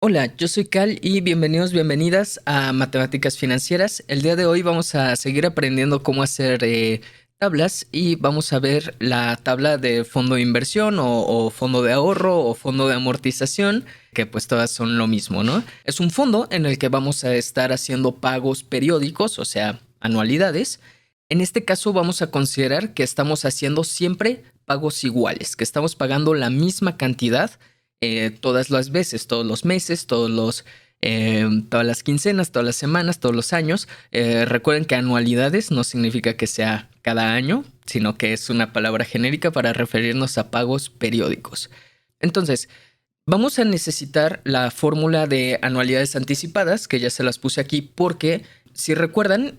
Hola, yo soy Cal y bienvenidas a Matemáticas Financieras. El día de hoy vamos a seguir aprendiendo cómo hacer tablas y vamos a ver la tabla de fondo de inversión o fondo de ahorro o fondo de amortización, que pues todas son lo mismo, ¿no? Es un fondo en el que vamos a estar haciendo pagos periódicos, o sea, anualidades. En este caso vamos a considerar que estamos haciendo siempre pagos iguales, que estamos pagando la misma cantidad todas las veces, todos los meses, todas las quincenas, todas las semanas, todos los años. Recuerden que anualidades no significa que sea cada año, sino que es una palabra genérica para referirnos a pagos periódicos. Entonces, vamos a necesitar la fórmula de anualidades anticipadas, que ya se las puse aquí porque si recuerdan,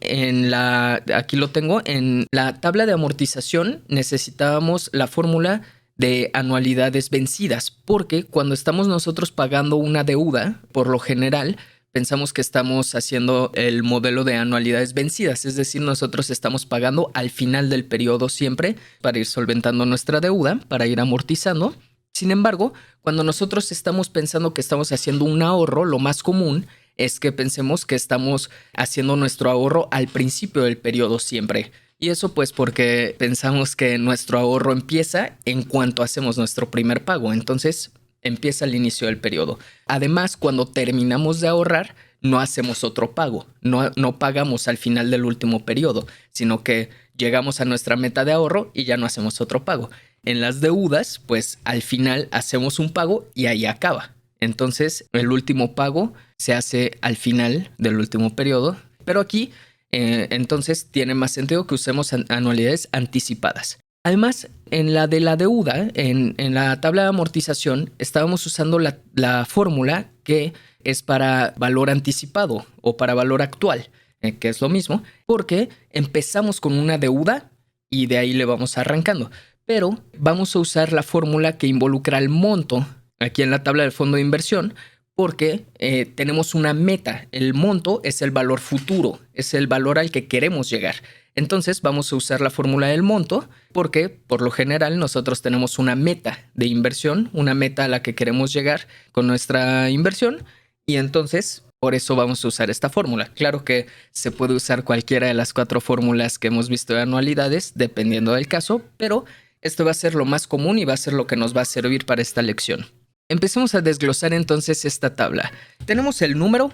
aquí lo tengo, en la tabla de amortización necesitábamos la fórmula de anualidades vencidas, porque cuando estamos nosotros pagando una deuda, por lo general, pensamos que estamos haciendo el modelo de anualidades vencidas, es decir, nosotros estamos pagando al final del periodo siempre para ir solventando nuestra deuda, para ir amortizando. Sin embargo, cuando nosotros estamos pensando que estamos haciendo un ahorro, lo más común es que pensemos que estamos haciendo nuestro ahorro al principio del periodo siempre. Y eso pues porque pensamos que nuestro ahorro empieza en cuanto hacemos nuestro primer pago. Entonces empieza al inicio del periodo. Además, cuando terminamos de ahorrar, no hacemos otro pago. No pagamos al final del último periodo, sino que llegamos a nuestra meta de ahorro y ya no hacemos otro pago. En las deudas, pues al final hacemos un pago y ahí acaba. Entonces, el último pago se hace al final del último periodo. Pero aquí entonces tiene más sentido que usemos anualidades anticipadas. Además, en la de la deuda, en la tabla de amortización, estábamos usando la fórmula que es para valor anticipado o para valor actual, que es lo mismo, porque empezamos con una deuda y de ahí le vamos arrancando. Pero vamos a usar la fórmula que involucra el monto aquí en la tabla del fondo de inversión, porque tenemos una meta. El monto es el valor futuro, es el valor al que queremos llegar. Entonces vamos a usar la fórmula del monto porque por lo general nosotros tenemos una meta de inversión, una meta a la que queremos llegar con nuestra inversión y entonces por eso vamos a usar esta fórmula. Claro que se puede usar cualquiera de las 4 fórmulas que hemos visto de anualidades dependiendo del caso, pero esto va a ser lo más común y va a ser lo que nos va a servir para esta lección. Empecemos a desglosar entonces esta tabla. Tenemos el número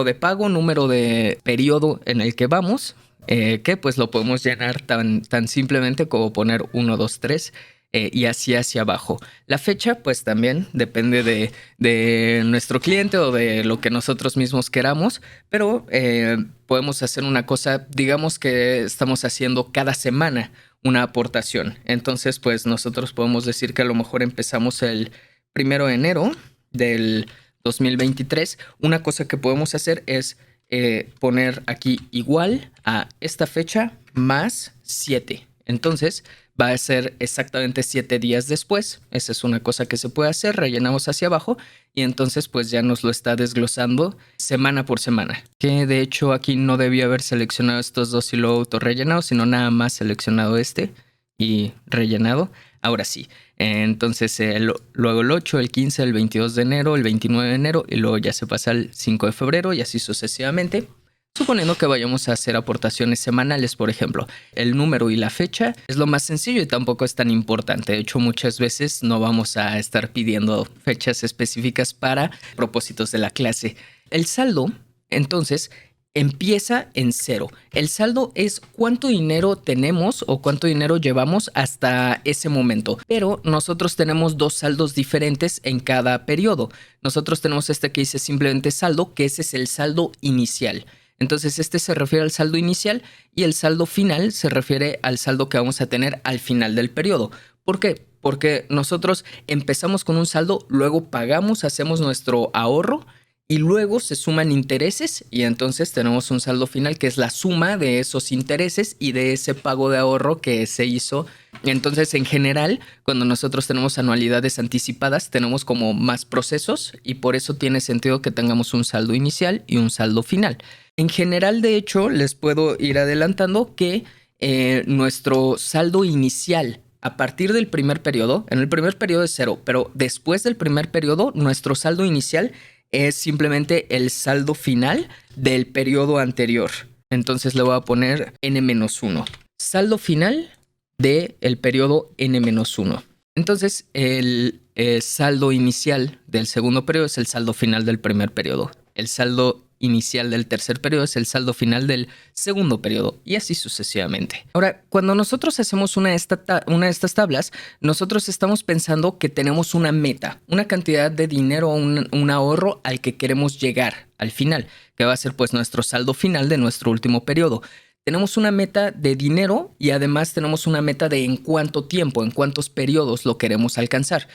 de pago, número de periodo en el que vamos, que pues lo podemos llenar tan simplemente como poner 1, 2, 3 y así hacia abajo. La fecha pues también depende de nuestro cliente o de lo que nosotros mismos queramos, pero podemos hacer una cosa, digamos que estamos haciendo cada semana una aportación. Entonces pues nosotros podemos decir que a lo mejor empezamos el 1 de enero del 2023, una cosa que podemos hacer es poner aquí igual a esta fecha más 7. Entonces va a ser exactamente 7 días después. Esa es una cosa que se puede hacer. Rellenamos hacia abajo y entonces pues ya nos lo está desglosando semana por semana. Que de hecho aquí no debía haber seleccionado estos dos y luego autorrellenado, sino nada más seleccionado este y rellenado. Ahora sí, entonces luego el 8, el 15, el 22 de enero, el 29 de enero y luego ya se pasa al 5 de febrero y así sucesivamente. Suponiendo que vayamos a hacer aportaciones semanales, por ejemplo, el número y la fecha es lo más sencillo y tampoco es tan importante. De hecho, muchas veces no vamos a estar pidiendo fechas específicas para propósitos de la clase. El saldo, entonces, empieza en 0. El saldo es cuánto dinero tenemos o cuánto dinero llevamos hasta ese momento. Pero nosotros tenemos 2 saldos diferentes en cada periodo. Nosotros tenemos este que dice simplemente saldo, que ese es el saldo inicial. Entonces este se refiere al saldo inicial y el saldo final se refiere al saldo que vamos a tener al final del periodo. ¿Por qué? Porque nosotros empezamos con un saldo, luego pagamos, hacemos nuestro ahorro y luego se suman intereses y entonces tenemos un saldo final que es la suma de esos intereses y de ese pago de ahorro que se hizo. Entonces, en general, cuando nosotros tenemos anualidades anticipadas, tenemos como más procesos y por eso tiene sentido que tengamos un saldo inicial y un saldo final. En general, de hecho, les puedo ir adelantando que nuestro saldo inicial a partir del primer periodo, en el primer periodo es 0, pero después del primer periodo, nuestro saldo inicial es simplemente el saldo final del periodo anterior. Entonces le voy a poner n-1. Saldo final del periodo n-1. Entonces el saldo inicial del segundo periodo es el saldo final del primer periodo. El saldo inicial del tercer periodo es el saldo final del segundo periodo, y así sucesivamente. Ahora, cuando nosotros hacemos una de estas tablas, nosotros estamos pensando que tenemos una meta, una cantidad de dinero, un ahorro al que queremos llegar al final, que va a ser pues nuestro saldo final de nuestro último periodo. Tenemos una meta de dinero y además tenemos una meta de en cuánto tiempo, en cuántos periodos lo queremos alcanzar.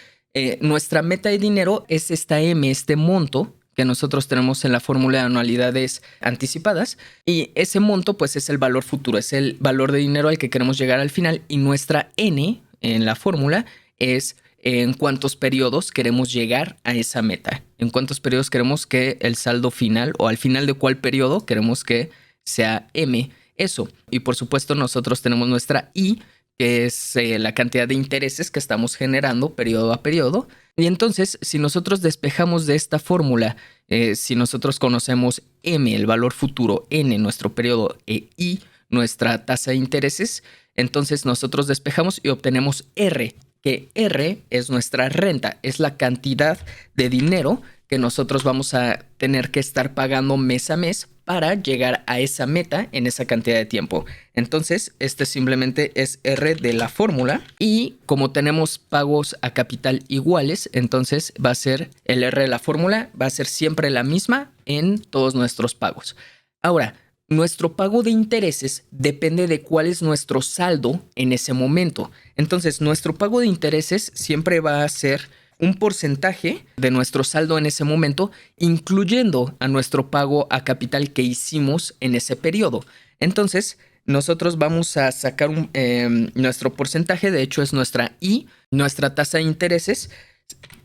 Nuestra meta de dinero es esta M, este monto que nosotros tenemos en la fórmula de anualidades anticipadas, y ese monto pues es el valor futuro, es el valor de dinero al que queremos llegar al final, y nuestra N en la fórmula es en cuántos periodos queremos llegar a esa meta, en cuántos periodos queremos que el saldo final, o al final de cuál periodo queremos que sea M eso. Y por supuesto nosotros tenemos nuestra I, que es la cantidad de intereses que estamos generando periodo a periodo. Y entonces, si nosotros despejamos de esta fórmula, si nosotros conocemos M, el valor futuro, N, nuestro periodo, e I, nuestra tasa de intereses, entonces nosotros despejamos y obtenemos R, que R es nuestra renta, es la cantidad de dinero que nosotros vamos a tener que estar pagando mes a mes para llegar a esa meta en esa cantidad de tiempo. Entonces, este simplemente es R de la fórmula, y como tenemos pagos a capital iguales, entonces va a ser el R de la fórmula, va a ser siempre la misma en todos nuestros pagos. Ahora, nuestro pago de intereses depende de cuál es nuestro saldo en ese momento. Entonces, nuestro pago de intereses siempre va a ser un porcentaje de nuestro saldo en ese momento, incluyendo a nuestro pago a capital que hicimos en ese periodo. Entonces, nosotros vamos a sacar nuestro porcentaje, de hecho es nuestra I, nuestra tasa de intereses,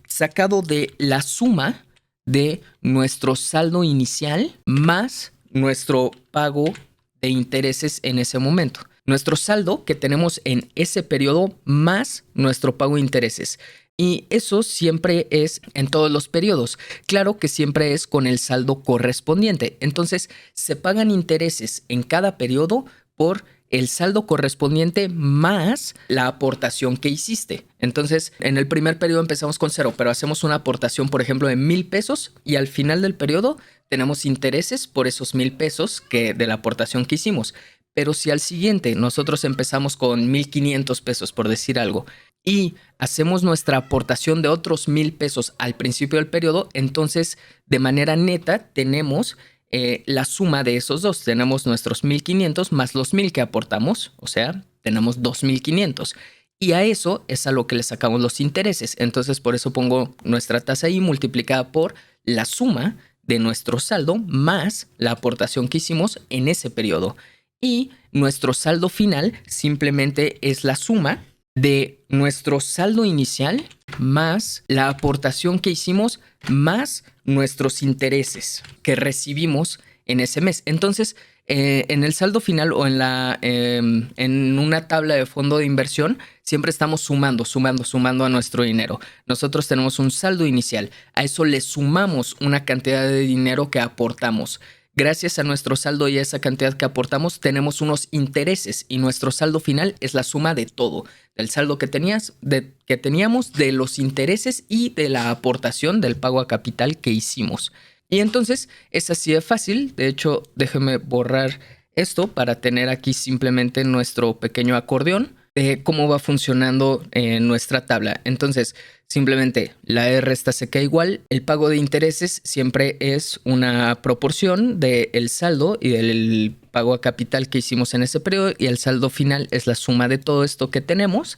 sacado de la suma de nuestro saldo inicial más nuestro pago de intereses en ese momento. Nuestro saldo que tenemos en ese periodo más nuestro pago de intereses. Y eso siempre es en todos los periodos. Claro que siempre es con el saldo correspondiente. Entonces, se pagan intereses en cada periodo por el saldo correspondiente más la aportación que hiciste. Entonces, en el primer periodo empezamos con 0, pero hacemos una aportación, por ejemplo, de 1,000 pesos, y al final del periodo tenemos intereses por esos 1,000 pesos de la aportación que hicimos. Pero si al siguiente nosotros empezamos con 1,500 pesos, por decir algo, y hacemos nuestra aportación de otros 1,000 pesos al principio del periodo, entonces de manera neta tenemos la suma de esos dos. Tenemos nuestros 1,500 más los 1,000 que aportamos, o sea, tenemos 2,500. Y a eso es a lo que le sacamos los intereses. Entonces por eso pongo nuestra tasa ahí multiplicada por la suma de nuestro saldo más la aportación que hicimos en ese periodo. Y nuestro saldo final simplemente es la suma de nuestro saldo inicial más la aportación que hicimos más nuestros intereses que recibimos en ese mes. Entonces, en el saldo final o en una tabla de fondo de inversión, siempre estamos sumando a nuestro dinero. Nosotros tenemos un saldo inicial. A eso le sumamos una cantidad de dinero que aportamos. Gracias a nuestro saldo y a esa cantidad que aportamos, tenemos unos intereses, y nuestro saldo final es la suma de todo, del saldo que teníamos, de los intereses y de la aportación del pago a capital que hicimos. Y entonces es así de fácil. De hecho, déjeme borrar esto para tener aquí simplemente nuestro pequeño acordeón de cómo va funcionando nuestra tabla. Entonces, simplemente la R esta se queda igual. El pago de intereses siempre es una proporción del saldo y del pago a capital que hicimos en ese periodo, y el saldo final es la suma de todo esto que tenemos.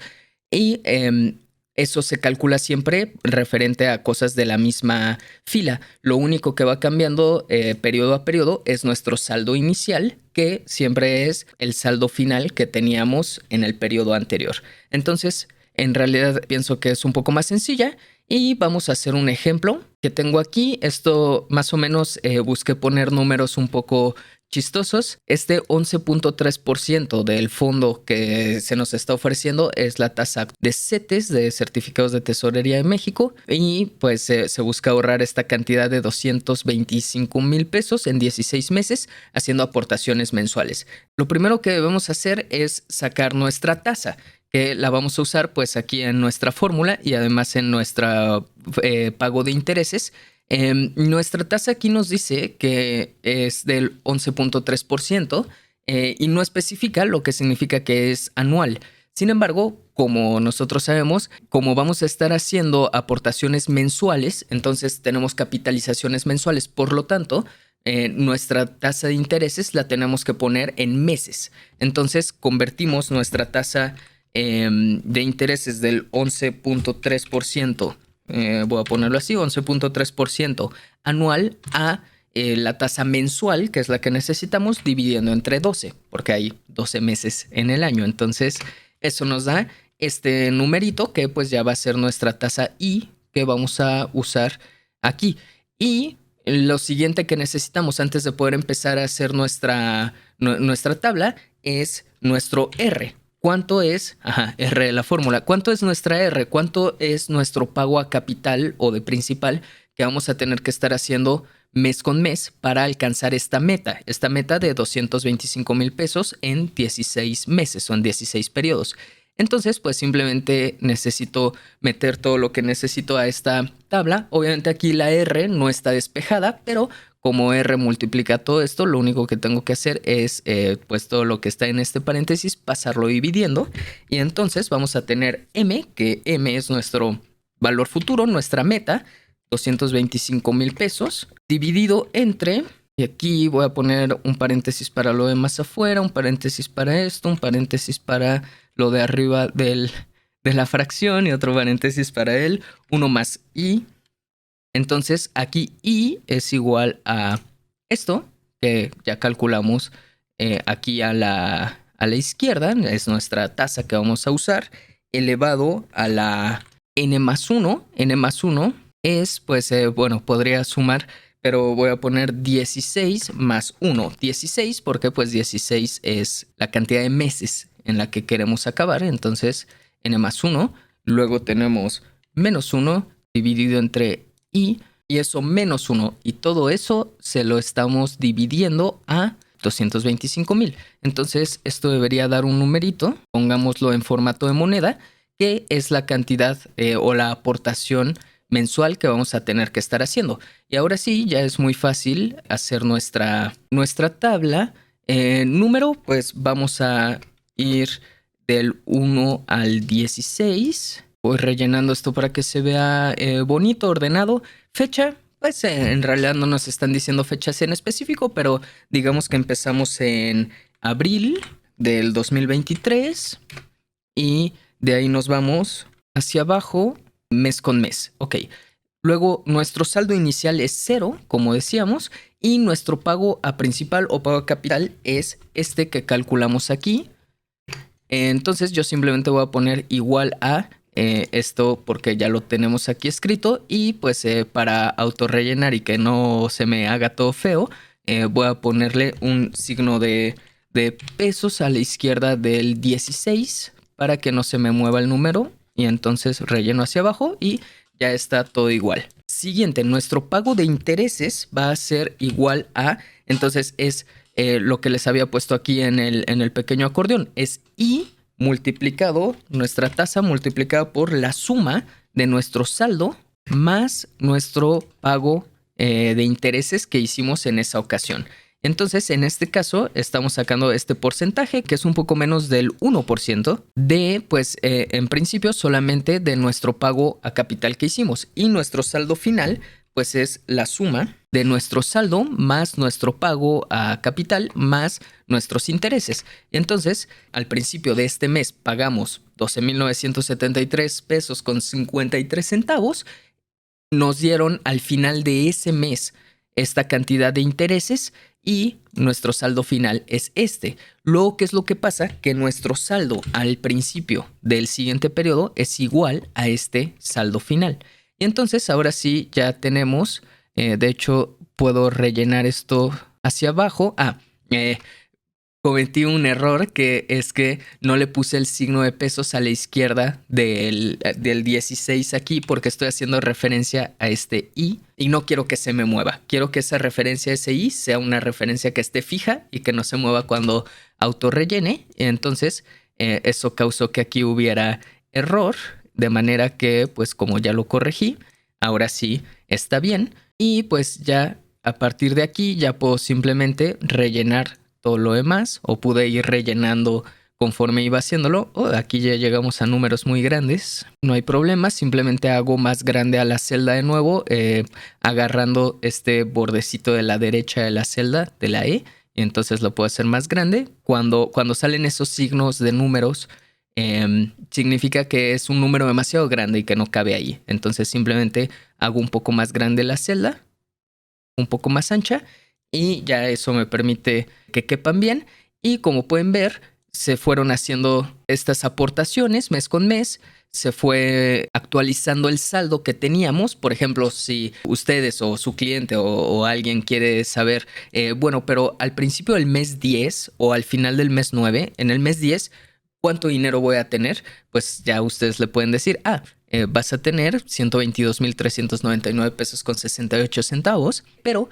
Y eso se calcula siempre referente a cosas de la misma fila. Lo único que va cambiando periodo a periodo es nuestro saldo inicial, que siempre es el saldo final que teníamos en el periodo anterior. Entonces, en realidad pienso que es un poco más sencilla, y vamos a hacer un ejemplo que tengo aquí. Esto más o menos busqué poner números un poco chistosos. Este 11.3% del fondo que se nos está ofreciendo es la tasa de CETES, de Certificados de Tesorería de México, y pues se busca ahorrar esta cantidad de 225,000 pesos en 16 meses haciendo aportaciones mensuales. Lo primero que debemos hacer es sacar nuestra tasa, que la vamos a usar pues aquí en nuestra fórmula y además en nuestro pago de intereses. Nuestra tasa aquí nos dice que es del 11.3% y no especifica, lo que significa que es anual. Sin embargo, como nosotros sabemos, como vamos a estar haciendo aportaciones mensuales, entonces tenemos capitalizaciones mensuales. Por lo tanto, nuestra tasa de intereses la tenemos que poner en meses. Entonces, convertimos nuestra tasa de intereses del 11.3%, voy a ponerlo así, 11.3% anual a la tasa mensual, que es la que necesitamos, dividiendo entre 12, porque hay 12 meses en el año. Entonces, eso nos da este numerito que pues ya va a ser nuestra tasa I que vamos a usar aquí. Y lo siguiente que necesitamos antes de poder empezar a hacer nuestra tabla es nuestro R. ¿Cuánto es? R de la fórmula. ¿Cuánto es nuestra R? ¿Cuánto es nuestro pago a capital o de principal que vamos a tener que estar haciendo mes con mes para alcanzar esta meta? Esta meta de 225,000 pesos en 16 meses o en 16 periodos. Entonces, pues simplemente necesito meter todo lo que necesito a esta tabla. Obviamente aquí la R no está despejada, pero como R multiplica todo esto, lo único que tengo que hacer es, pues todo lo que está en este paréntesis, pasarlo dividiendo. Y entonces vamos a tener M, que M es nuestro valor futuro, nuestra meta, 225,000 pesos, dividido entre, y aquí voy a poner un paréntesis para lo de más afuera, un paréntesis para esto, un paréntesis para lo de arriba de la fracción y otro paréntesis para él, uno más I. Entonces aquí I es igual a esto, que ya calculamos aquí a la izquierda, es nuestra tasa que vamos a usar, elevado a la N más 1. N más 1 es, pues, bueno, podría sumar, pero voy a poner 16 más 1. 16 porque pues 16 es la cantidad de meses en la que queremos acabar. Entonces N más 1. Luego tenemos menos 1 dividido entre I. Y eso menos 1. Y todo eso se lo estamos dividiendo a 225,000. Entonces esto debería dar un numerito. Pongámoslo en formato de moneda, que es la cantidad o la aportación mensual que vamos a tener que estar haciendo. Y ahora sí, ya es muy fácil hacer nuestra tabla. Número, pues vamos a ir del 1 al 16. Voy rellenando esto para que se vea bonito, ordenado. Fecha, pues en realidad no nos están diciendo fechas en específico, pero digamos que empezamos en abril del 2023 y de ahí nos vamos hacia abajo mes con mes. Ok. Luego nuestro saldo inicial es 0, como decíamos, y nuestro pago a principal o pago a capital es este que calculamos aquí. Entonces yo simplemente voy a poner igual a esto porque ya lo tenemos aquí escrito y pues para autorrellenar y que no se me haga todo feo, voy a ponerle un signo de pesos a la izquierda del 16 para que no se me mueva el número y entonces relleno hacia abajo y ya está todo igual. Siguiente, nuestro pago de intereses va a ser igual a, entonces es lo que les había puesto aquí en el pequeño acordeón, es I multiplicado, nuestra tasa multiplicada por la suma de nuestro saldo más nuestro pago de intereses que hicimos en esa ocasión. Entonces, en este caso, estamos sacando este porcentaje, que es un poco menos del 1% de, pues, en principio, solamente de nuestro pago a capital que hicimos. Y nuestro saldo final, pues, es la suma de nuestro saldo más nuestro pago a capital más nuestros intereses. Entonces, al principio de este mes pagamos 12,973 pesos con 53 centavos. Nos dieron al final de ese mes esta cantidad de intereses y nuestro saldo final es este. Luego, ¿qué es lo que pasa? Que nuestro saldo al principio del siguiente periodo es igual a este saldo final. Y entonces ahora sí ya tenemos, de hecho puedo rellenar esto hacia abajo. Eh, Cometí un error que es que no le puse el signo de pesos a la izquierda del 16 aquí porque estoy haciendo referencia a este I y no quiero que se me mueva. Quiero que esa referencia a ese I sea una referencia que esté fija y que no se mueva cuando autorrellene. Entonces, eso causó que aquí hubiera error, de manera que, pues como ya lo corregí, ahora sí está bien. Y pues ya a partir de aquí ya puedo simplemente rellenar todo lo demás o pude ir rellenando conforme iba haciéndolo. Aquí ya llegamos a números muy grandes, no hay problema, simplemente hago más grande a la celda de nuevo, agarrando este bordecito de la derecha de la celda de la E, y entonces lo puedo hacer más grande. Cuando salen esos signos de números, significa que es un número demasiado grande y que no cabe ahí. Entonces simplemente hago un poco más grande la celda, un poco más ancha, y ya eso me permite que quepan bien. Y como pueden ver, se fueron haciendo estas aportaciones mes con mes, se fue actualizando el saldo que teníamos. Por ejemplo, si ustedes o su cliente o alguien quiere saber, bueno, pero al principio del mes 10 o al final del mes 9, en el mes 10, ¿cuánto dinero voy a tener? Pues ya ustedes le pueden decir, vas a tener 122,399 pesos con 68 centavos, pero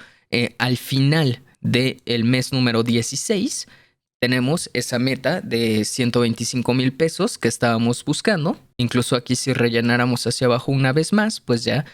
al final del mes número 16 tenemos esa meta de 125,000 pesos que estábamos buscando. Incluso aquí si rellenáramos hacia abajo una vez más, pues ya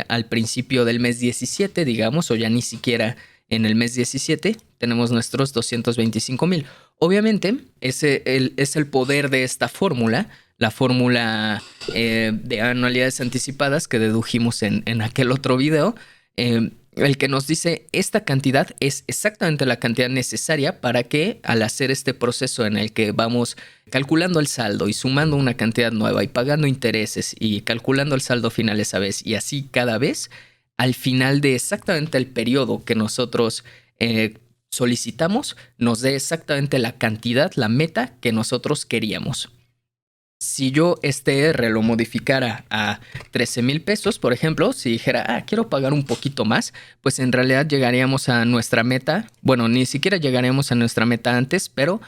al principio del mes 17, digamos, o ya ni siquiera en el mes 17, tenemos nuestros 225,000. Obviamente, es el poder de esta fórmula, la fórmula de anualidades anticipadas que dedujimos en aquel otro video, el que nos dice esta cantidad es exactamente la cantidad necesaria para que al hacer este proceso en el que vamos calculando el saldo y sumando una cantidad nueva y pagando intereses y calculando el saldo final esa vez y así cada vez, al final de exactamente el periodo que nosotros solicitamos, nos dé exactamente la cantidad, la meta que nosotros queríamos. Si yo este R lo modificara a 13,000 pesos, por ejemplo, si dijera, quiero pagar un poquito más, pues en realidad llegaríamos a nuestra meta. Bueno, ni siquiera llegaríamos a nuestra meta antes, pero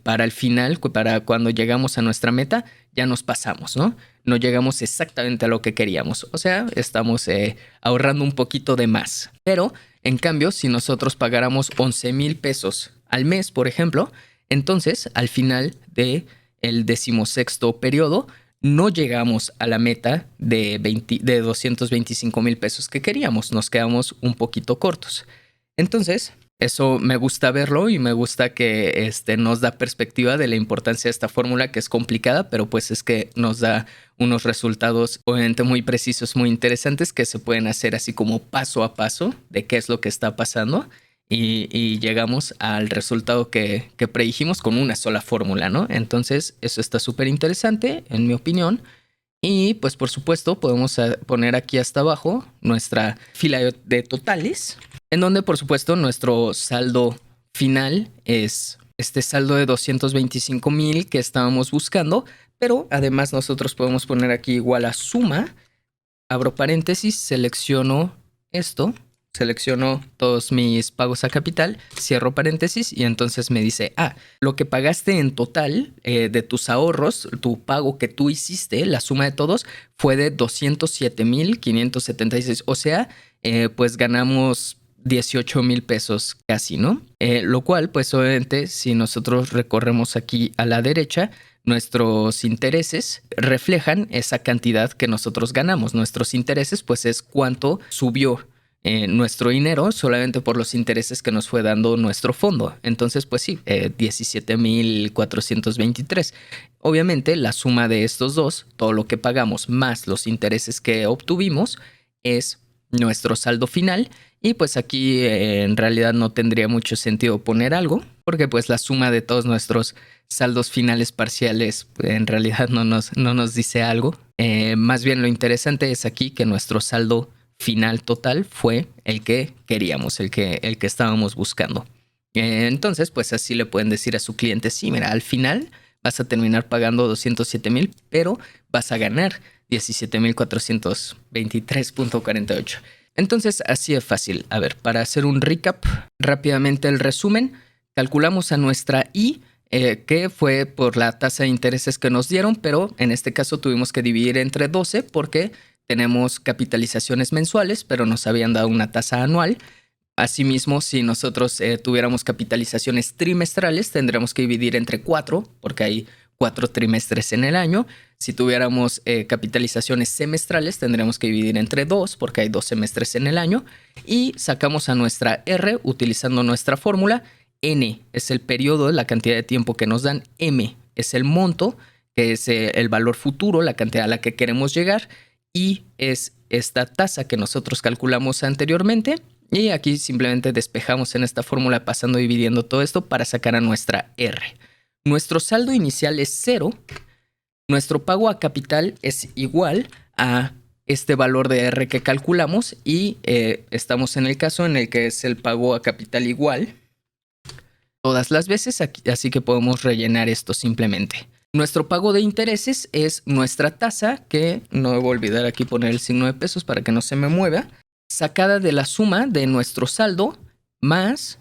para el final, para cuando llegamos a nuestra meta, ya nos pasamos, ¿no? No llegamos exactamente a lo que queríamos. O sea, estamos ahorrando un poquito de más. Pero, en cambio, si nosotros pagáramos 11,000 pesos al mes, por ejemplo, entonces, al final de el 16º periodo, no llegamos a la meta de 225,000 pesos que queríamos. Nos quedamos un poquito cortos. Entonces, eso me gusta verlo y me gusta que nos da perspectiva de la importancia de esta fórmula, que es complicada, pero pues es que nos da unos resultados obviamente muy precisos, muy interesantes, que se pueden hacer así como paso a paso de qué es lo que está pasando. Y llegamos al resultado que predijimos con una sola fórmula, ¿no? Entonces, eso está súper interesante, en mi opinión. Y pues por supuesto podemos poner aquí hasta abajo nuestra fila de totales, en donde por supuesto nuestro saldo final es este saldo de 225,000 que estábamos buscando, pero además nosotros podemos poner aquí igual a suma, abro paréntesis, selecciono esto, selecciono todos mis pagos a capital, cierro paréntesis y entonces me dice, lo que pagaste en total de tus ahorros, tu pago que tú hiciste, la suma de todos fue de 207,576. O sea, pues ganamos 18,000 pesos casi, ¿no? Lo cual, pues obviamente, si nosotros recorremos aquí a la derecha, nuestros intereses reflejan esa cantidad que nosotros ganamos. Nuestros intereses, pues es cuánto subió nuestro dinero solamente por los intereses que nos fue dando nuestro fondo. Entonces, pues sí, 17,423. Obviamente, la suma de estos dos, todo lo que pagamos más los intereses que obtuvimos, es nuestro saldo final. Y pues aquí en realidad no tendría mucho sentido poner algo, porque pues la suma de todos nuestros saldos finales parciales en realidad no nos dice algo. Más bien lo interesante es aquí que nuestro saldo final total fue el que queríamos, el que estábamos buscando. Entonces, pues así le pueden decir a su cliente, sí, mira, al final vas a terminar pagando 207,000, pero vas a ganar 17,423.48. Entonces, así es fácil. A ver, para hacer un recap, rápidamente el resumen, calculamos a nuestra I, que fue por la tasa de intereses que nos dieron, pero en este caso tuvimos que dividir entre 12 porque tenemos capitalizaciones mensuales, pero nos habían dado una tasa anual. Asimismo, si nosotros tuviéramos capitalizaciones trimestrales, tendríamos que dividir entre 4, porque hay 4 trimestres en el año. Si tuviéramos capitalizaciones semestrales, tendríamos que dividir entre 2, porque hay 2 semestres en el año. Y sacamos a nuestra R utilizando nuestra fórmula. N es el periodo, la cantidad de tiempo que nos dan. M es el monto, que es el valor futuro, la cantidad a la que queremos llegar. Y es esta tasa que nosotros calculamos anteriormente. Y aquí simplemente despejamos en esta fórmula pasando dividiendo todo esto para sacar a nuestra R. Nuestro saldo inicial es 0. Nuestro pago a capital es igual a este valor de R que calculamos y estamos en el caso en el que es el pago a capital igual todas las veces, así que podemos rellenar esto simplemente. Nuestro pago de intereses es nuestra tasa, que no debo olvidar aquí poner el signo de pesos para que no se me mueva, sacada de la suma de nuestro saldo más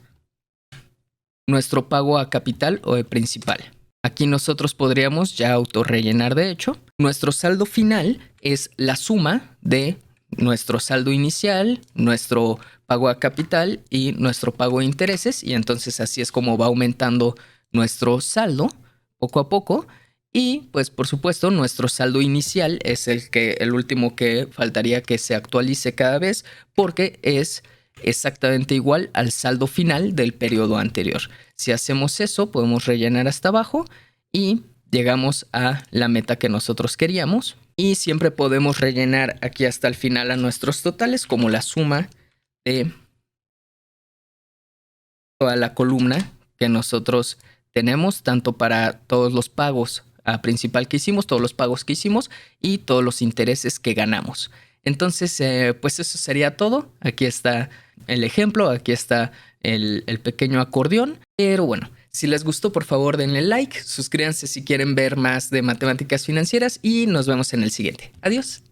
nuestro pago a capital o de principal. Aquí nosotros podríamos ya autorrellenar de hecho. Nuestro saldo final es la suma de nuestro saldo inicial, nuestro pago a capital y nuestro pago de intereses. Y entonces así es como va aumentando nuestro saldo poco a poco. Y pues por supuesto nuestro saldo inicial es el último que faltaría que se actualice cada vez porque es exactamente igual al saldo final del periodo anterior. Si hacemos eso, podemos rellenar hasta abajo y llegamos a la meta que nosotros queríamos. Y siempre podemos rellenar aquí hasta el final a nuestros totales como la suma de toda la columna que nosotros tenemos, tanto para todos los pagos a principal que hicimos, todos los pagos que hicimos y todos los intereses que ganamos. Entonces, pues eso sería todo. Aquí está el ejemplo, aquí está el pequeño acordeón. Pero bueno, si les gustó, por favor denle like, suscríbanse si quieren ver más de matemáticas financieras y nos vemos en el siguiente. Adiós.